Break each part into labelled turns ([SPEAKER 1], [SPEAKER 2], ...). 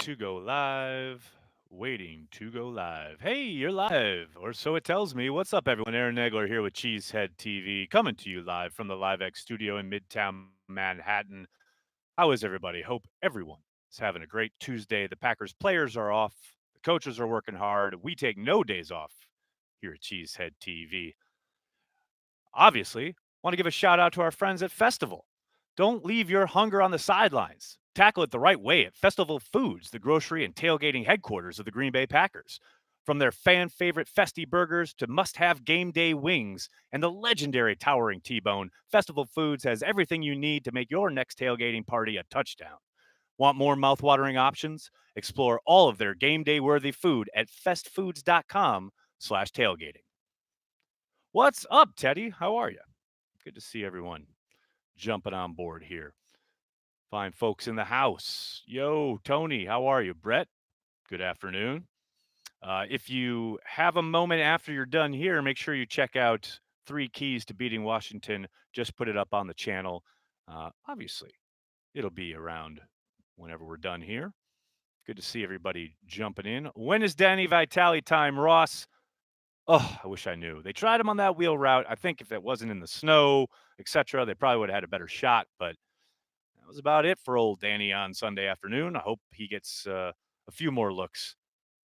[SPEAKER 1] to go live. Waiting to go live. Hey, you're live, or so it tells me. What's up, everyone? Aaron Nagler here with Cheesehead TV, coming to you live from the LiveX studio in Midtown Manhattan. How is everybody? Hope everyone is having a great Tuesday. The Packers players are off. The coaches are working hard. We take no days off here at Cheesehead TV. Obviously, want to give a shout out to our friends at Festival. Don't leave your hunger on the sidelines. Tackle it the right way at Festival Foods, the grocery and tailgating headquarters of the Green Bay Packers. From their fan favorite Festy burgers to must have game day wings and the legendary towering T Bone, Festival Foods has everything you need to make your next tailgating party a touchdown. Want more mouthwatering options? Explore all of their game day worthy food at festfoods.com/tailgating. What's up, Teddy? How are you? Good to see everyone jumping on board here. Fine folks in the house. Yo, Tony, how are you? Brett, good afternoon. If you have a moment after you're done here, make sure you check out Three Keys to Beating Washington. Just put it up on the channel. Obviously, it'll be around whenever we're done here. Good to see everybody jumping in. When is Danny Vitale time, Ross? Oh, I wish I knew. They tried him on that wheel route. I think if it wasn't in the snow, etc., they probably would have had a better shot. But that was about it for old Danny on Sunday afternoon. I hope he gets a few more looks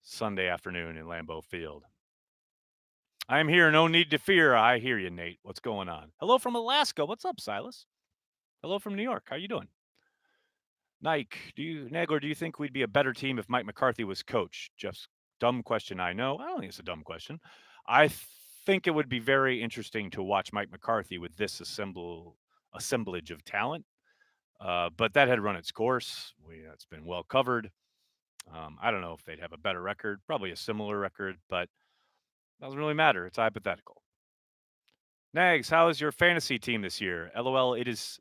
[SPEAKER 1] Sunday afternoon in Lambeau Field. I'm here. No need to fear. I hear you, Nate. What's going on? Hello from Alaska. What's up, Silas? Hello from New York. How you doing? Nike, Nagler, do you think we'd be a better team if Mike McCarthy was coach? Jeff's dumb question, I know. I don't think it's a dumb question. I think it would be very interesting to watch Mike McCarthy with this assemblage of talent. But that had run its course. It's been well covered. I don't know if they'd have a better record, probably a similar record, but it doesn't really matter. It's hypothetical. Nags, how is your fantasy team this year? LOL, it is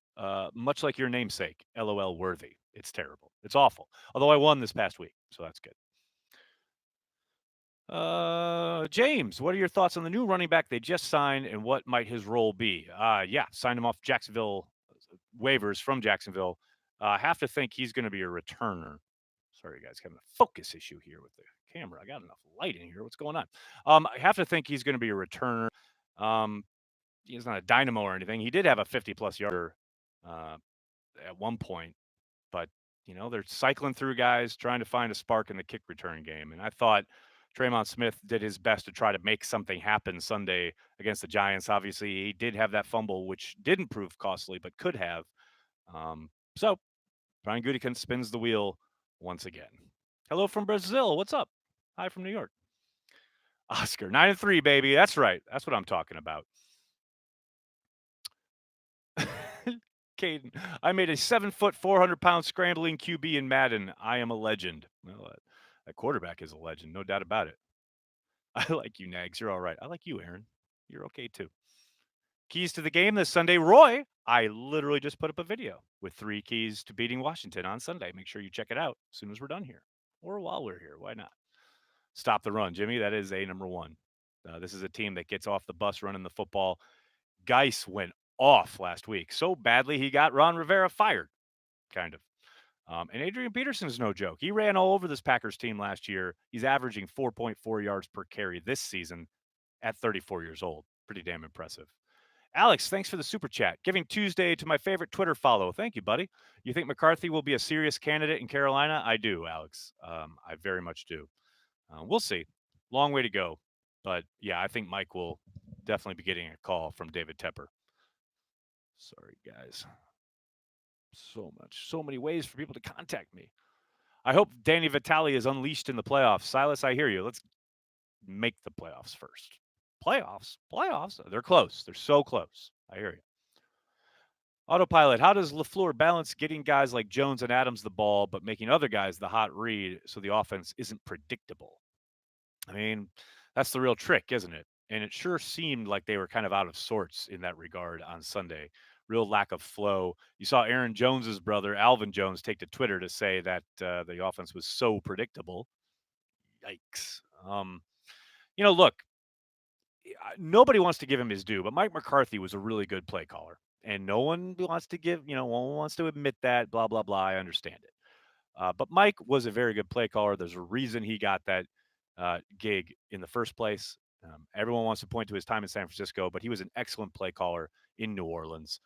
[SPEAKER 1] much like your namesake, LOL worthy. It's terrible. It's awful. Although I won this past week, so that's good. James, what are your thoughts on the new running back they just signed and what might his role be? Yeah, signed him off Jacksonville waivers from Jacksonville. I have to think he's going to be a returner. Sorry, guys, having a focus issue here with the camera. I got enough light in here. What's going on? I have to think he's going to be a returner. Um, he's not a dynamo or anything. He did have a 50-plus yarder uh, at one point, but they're cycling through guys trying to find a spark in the kick return game. And I thought Traymon Smith did his best to try to make something happen Sunday against the Giants. Obviously, he did have that fumble, which didn't prove costly, but could have. So Brian Gutekunst spins the wheel once again. Hello from Brazil. What's up? Hi from New York. Oscar, 9-3, baby. That's right. That's what I'm talking about. Caden, I made a 7-foot, 400-pound scrambling QB in Madden. I am a legend. Well, that quarterback is a legend, no doubt about it. I like you, Nags. You're all right. I like you, Aaron. You're okay, too. Keys to the game this Sunday. Roy, I literally just put up a video with 3 keys to beating Washington on Sunday. Make sure you check it out as soon as we're done here or while we're here. Why not? Stop the run, Jimmy. That is number one. This is a team that gets off the bus running the football. Geis went off last week so badly he got Ron Rivera fired, kind of. And Adrian Peterson is no joke. He ran all over this Packers team last year. He's averaging 4.4 yards per carry this season at 34 years old. Pretty damn impressive. Alex, thanks for the super chat. Giving Tuesday to my favorite Twitter follow. Thank you, buddy. You think McCarthy will be a serious candidate in Carolina? I do, Alex. I very much do. We'll see. Long way to go. But, yeah, I think Mike will definitely be getting a call from David Tepper. Sorry, guys. So many ways for people to contact me. I hope Danny Vitale is unleashed in the playoffs. Silas, I hear you. Let's make the playoffs first. Playoffs? They're close. They're so close. I hear you. Autopilot, how does LaFleur balance getting guys like Jones and Adams the ball, but making other guys the hot read so the offense isn't predictable? I mean, that's the real trick, isn't it? And it sure seemed like they were kind of out of sorts in that regard on Sunday. Real lack of flow. You saw Aaron Jones's brother, Alvin Jones, take to Twitter to say that the offense was so predictable. Yikes. Look, nobody wants to give him his due, but Mike McCarthy was a really good play caller. And no one wants to admit that, blah, blah, blah. I understand it. But Mike was a very good play caller. There's a reason he got that gig in the first place. Everyone wants to point to his time in San Francisco, but he was an excellent play caller in New Orleans.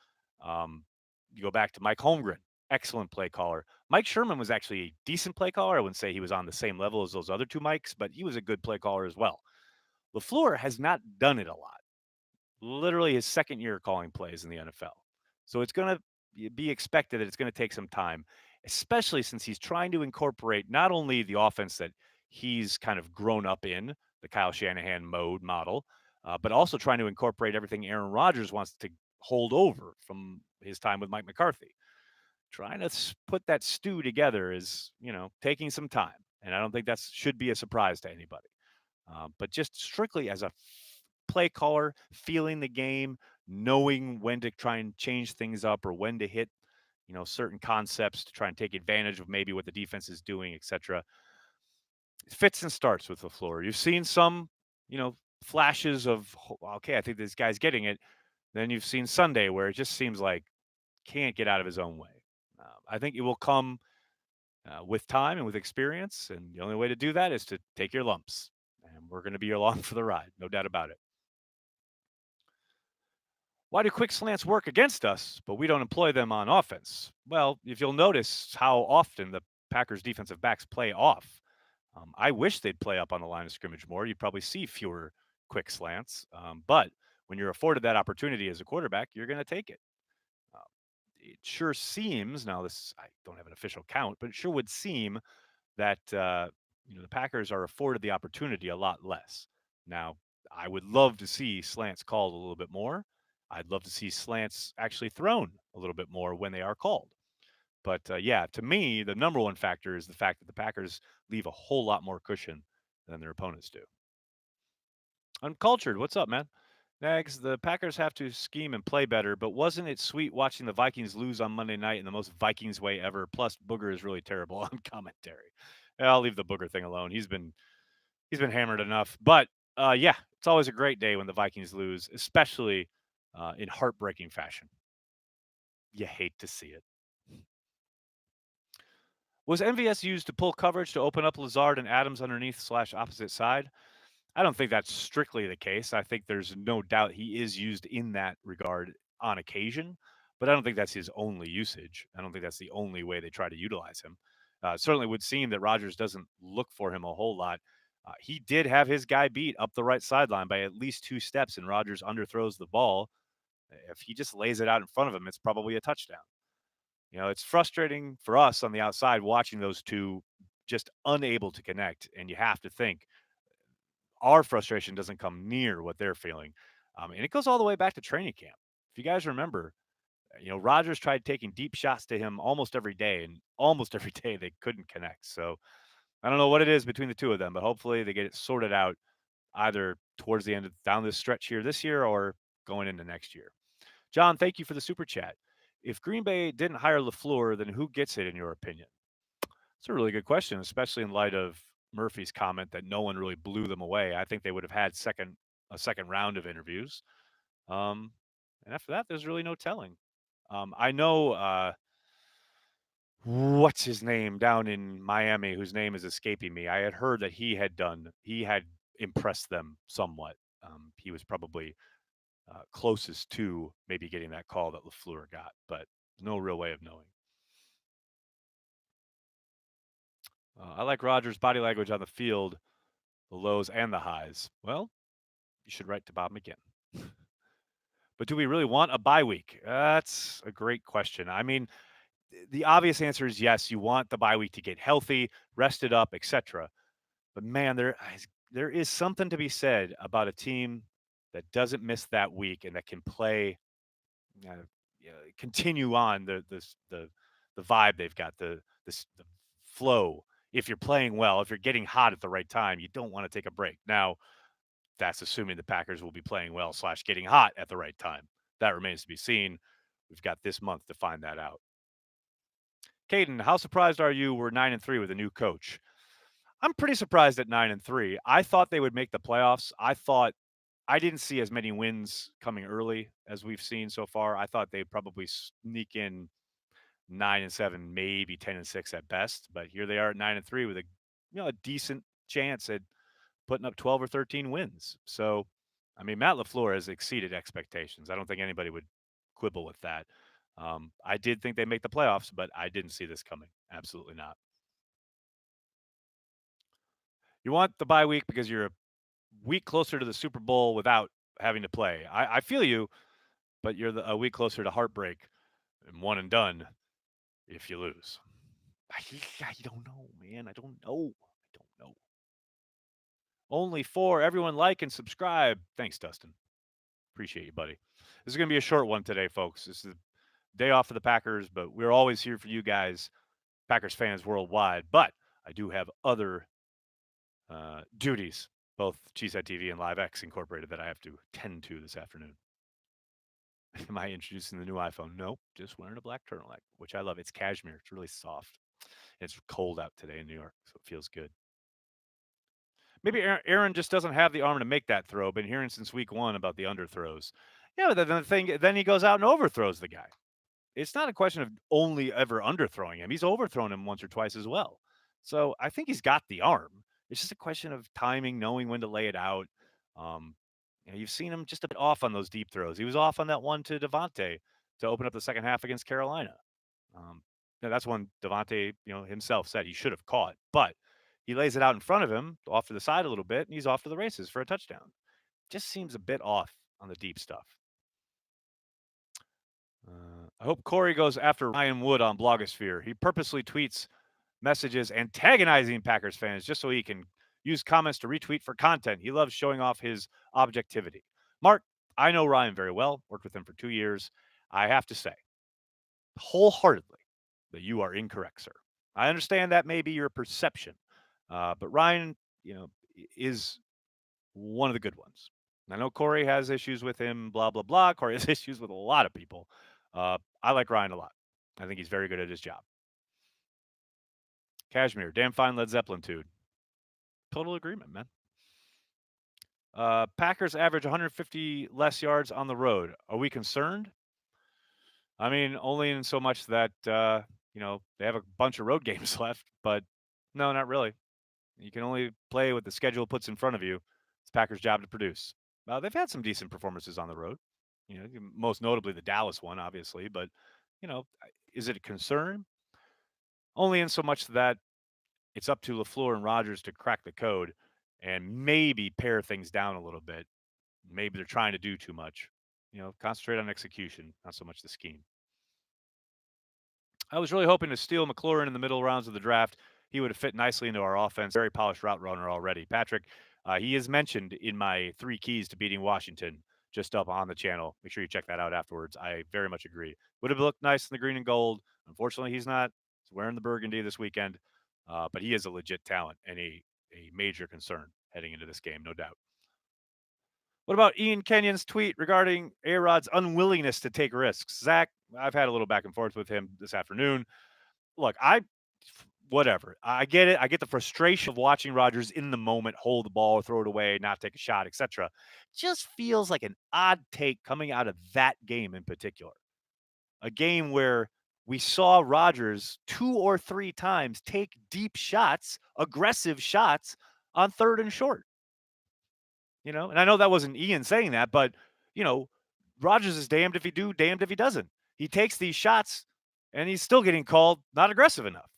[SPEAKER 1] You go back to Mike Holmgren, excellent play caller. Mike Sherman was actually a decent play caller. I wouldn't say he was on the same level as those other two Mikes, but he was a good play caller as well. LaFleur has not done it a lot. Literally his second year calling plays in the NFL. So it's going to be expected that it's going to take some time, especially since he's trying to incorporate not only the offense that he's kind of grown up in, the Kyle Shanahan mode model, but also trying to incorporate everything Aaron Rodgers wants to hold over from his time with Mike McCarthy. Trying to put that stew together is, taking some time. And I don't think that should be a surprise to anybody. But just strictly as a play caller, feeling the game, knowing when to try and change things up or when to hit, certain concepts to try and take advantage of maybe what the defense is doing, etc. It fits and starts with LaFleur. You've seen some, flashes of, okay, I think this guy's getting it. Then you've seen Sunday where it just seems like can't get out of his own way. I think it will come with time and with experience. And the only way to do that is to take your lumps. And we're going to be along for the ride, no doubt about it. Why do quick slants work against us, but we don't employ them on offense? Well, if you'll notice how often the Packers defensive backs play off, I wish they'd play up on the line of scrimmage more. You'd probably see fewer quick slants. But when you're afforded that opportunity as a quarterback, you're going to take it. Uh, it sure seems, now this, I don't have an official count, but it sure would seem that the Packers are afforded the opportunity a lot less. Now, I would love to see slants called a little bit more. I'd love to see slants actually thrown a little bit more when they are called. But yeah, to me, the number one factor is the fact that the Packers leave a whole lot more cushion than their opponents do. Uncultured, what's up, man? Nags, the Packers have to scheme and play better, but wasn't it sweet watching the Vikings lose on Monday night in the most Vikings way ever? Plus, Booger is really terrible on commentary. I'll leave the Booger thing alone. He's been hammered enough. But yeah, it's always a great day when the Vikings lose, especially in heartbreaking fashion. You hate to see it. Was MVS used to pull coverage to open up Lazard and Adams underneath / opposite side? I don't think that's strictly the case. I think there's no doubt he is used in that regard on occasion, but I don't think that's his only usage. I don't think that's the only way they try to utilize him. Certainly would seem that Rodgers doesn't look for him a whole lot. He did have his guy beat up the right sideline by at least 2 steps, and Rodgers underthrows the ball. If he just lays it out in front of him, it's probably a touchdown. It's frustrating for us on the outside watching those two just unable to connect, and you have to think our frustration doesn't come near what they're feeling. And it goes all the way back to training camp. If you guys remember, Rodgers tried taking deep shots to him almost every day, and almost every day they couldn't connect. So I don't know what it is between the two of them, but hopefully they get it sorted out either towards the end of down this stretch here this year or going into next year. John, thank you for the super chat. If Green Bay didn't hire LaFleur, then who gets it in your opinion? It's a really good question, especially in light of Murphy's comment that no one really blew them away. I think they would have had a second round of interviews. And after that, there's really no telling. I know what's his name down in Miami, whose name is escaping me. I had heard that he had impressed them somewhat. He was probably closest to maybe getting that call that LaFleur got, but no real way of knowing. I like Rodgers' body language on the field, the lows and the highs. Well, you should write to Bob McGinn. But do we really want a bye week? That's a great question. I mean, the obvious answer is yes. You want the bye week to get healthy, rested up, etc. But man, there is something to be said about a team that doesn't miss that week and that can play, uh, continue on the vibe they've got, the flow. If you're playing well, if you're getting hot at the right time, you don't want to take a break. Now, that's assuming the Packers will be playing well / getting hot at the right time. That remains to be seen. We've got this month to find that out. Caden, how surprised are you we're 9-3 with a new coach? I'm pretty surprised at 9-3. I thought they would make the playoffs. I didn't see as many wins coming early as we've seen so far. I thought they'd probably sneak in 9-7, maybe 10-6 at best. But here they are at 9-3 with a decent chance at putting up 12 or 13 wins. So, I mean, Matt LaFleur has exceeded expectations. I don't think anybody would quibble with that. I did think they'd make the playoffs, but I didn't see this coming. Absolutely not. You want the bye week because you're a week closer to the Super Bowl without having to play. I feel you, but you're a week closer to heartbreak and one and done if you lose. I don't know, man. I don't know. I don't know. Only 4. Everyone like and subscribe. Thanks, Dustin. Appreciate you, buddy. This is going to be a short one today, folks. This is a day off for the Packers, but we're always here for you guys, Packers fans worldwide. But I do have other duties, both Cheesehead TV and LiveX Incorporated, that I have to tend to this afternoon. Am I introducing the new iPhone? Nope, just wearing a black turtleneck, which I love. It's cashmere. It's really soft. It's cold out today in New York, so it feels good. Maybe Aaron just doesn't have the arm to make that throw. Been hearing since week 1 about the underthrows. Yeah, but then he goes out and overthrows the guy. It's not a question of only ever underthrowing him. He's overthrown him once or twice as well. So I think he's got the arm. It's just a question of timing, knowing when to lay it out. Um, you've seen him just a bit off on those deep throws. He was off on that one to Devontae to open up the second half against Carolina. Now that's one Devontae, himself said he should have caught, but he lays it out in front of him, off to the side a little bit, and he's off to the races for a touchdown. Just seems a bit off on the deep stuff. I hope Corey goes after Ryan Wood on Blogosphere. He purposely tweets messages antagonizing Packers fans just so he can use comments to retweet for content. He loves showing off his objectivity. Mark, I know Ryan very well, worked with him for 2 years. I have to say, wholeheartedly, that you are incorrect, sir. I understand that may be your perception, but Ryan, is one of the good ones. I know Corey has issues with him, blah, blah, blah. Corey has issues with a lot of people. I like Ryan a lot. I think he's very good at his job. Cashmere, damn fine Led Zeppelin dude. Total agreement, man. Packers average 150 less yards on the road. Are we concerned? I mean, only in so much that, they have a bunch of road games left, but no, not really. You can only play what the schedule puts in front of you. It's Packers' job to produce. They've had some decent performances on the road. Most notably the Dallas one, obviously. But, is it a concern? Only in so much that it's up to LaFleur and Rodgers to crack the code and maybe pare things down a little bit. Maybe they're trying to do too much. Concentrate on execution, not so much the scheme. I was really hoping to steal McLaurin in the middle rounds of the draft. He would have fit nicely into our offense. Very polished route runner already. Patrick, he is mentioned in my 3 keys to beating Washington just up on the channel. Make sure you check that out afterwards. I very much agree. Would have looked nice in the green and gold. Unfortunately, he's not. He's wearing the burgundy this weekend. But he is a legit talent and a major concern heading into this game, no doubt. What about Ian Kenyon's tweet regarding A-Rod's unwillingness to take risks? Zach, I've had a little back and forth with him this afternoon. Look, whatever. I get it. I get the frustration of watching Rodgers in the moment, hold the ball, throw it away, not take a shot, etc. Just feels like an odd take coming out of that game in particular. A game where we saw Rodgers 2 or 3 times take deep shots, aggressive shots on 3rd and short. And I know that wasn't Ian saying that, but, Rodgers is damned if he do, damned if he doesn't. He takes these shots, and he's still getting called not aggressive enough.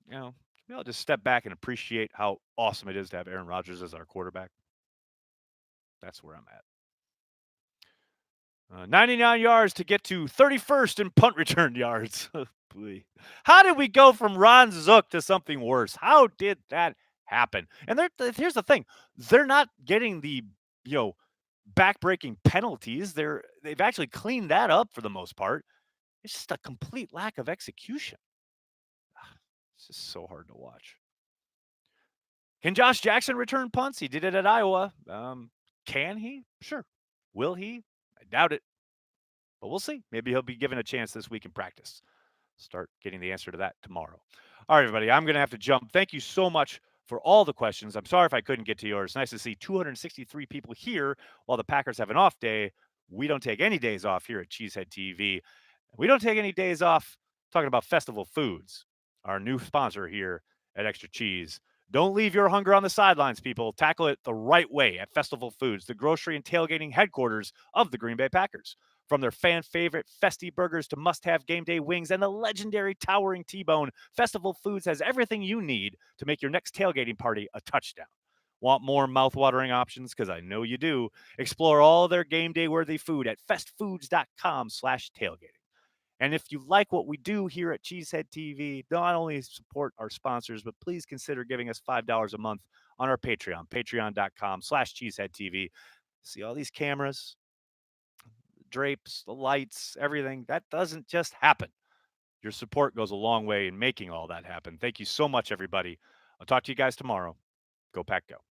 [SPEAKER 1] Can we all just step back and appreciate how awesome it is to have Aaron Rodgers as our quarterback? That's where I'm at. 99 yards to get to 31st in punt return yards. How did we go from Ron Zook to something worse? How did that happen? And here's the thing. They're not getting the, back-breaking penalties. They've actually cleaned that up for the most part. It's just a complete lack of execution. It's just so hard to watch. Can Josh Jackson return punts? He did it at Iowa. Can he? Sure. Will he? I doubt it. But we'll see. Maybe he'll be given a chance this week in practice. Start getting the answer to that tomorrow. All right, everybody. I'm going to have to jump. Thank you so much for all the questions. I'm sorry if I couldn't get to yours. Nice to see 263 people here while the Packers have an off day. We don't take any days off here at Cheesehead TV. We don't take any days off talking about Festival Foods, our new sponsor here at Extra Cheese. Don't leave your hunger on the sidelines, people. Tackle it the right way at Festival Foods, the grocery and tailgating headquarters of the Green Bay Packers. From their fan favorite Festy burgers to must have game day wings and the legendary towering T Bone, Festival Foods has everything you need to make your next tailgating party a touchdown. Want more mouthwatering options? Because I know you do. Explore all their game day worthy food at festfoods.com/tailgating. And if you like what we do here at Cheesehead TV, not only support our sponsors, but please consider giving us $5 a month on our Patreon, patreon.com/cheeseheadtv. See all these cameras, drapes, the lights, everything. That doesn't just happen. Your support goes a long way in making all that happen. Thank you so much, everybody. I'll talk to you guys tomorrow. Go Pack Go.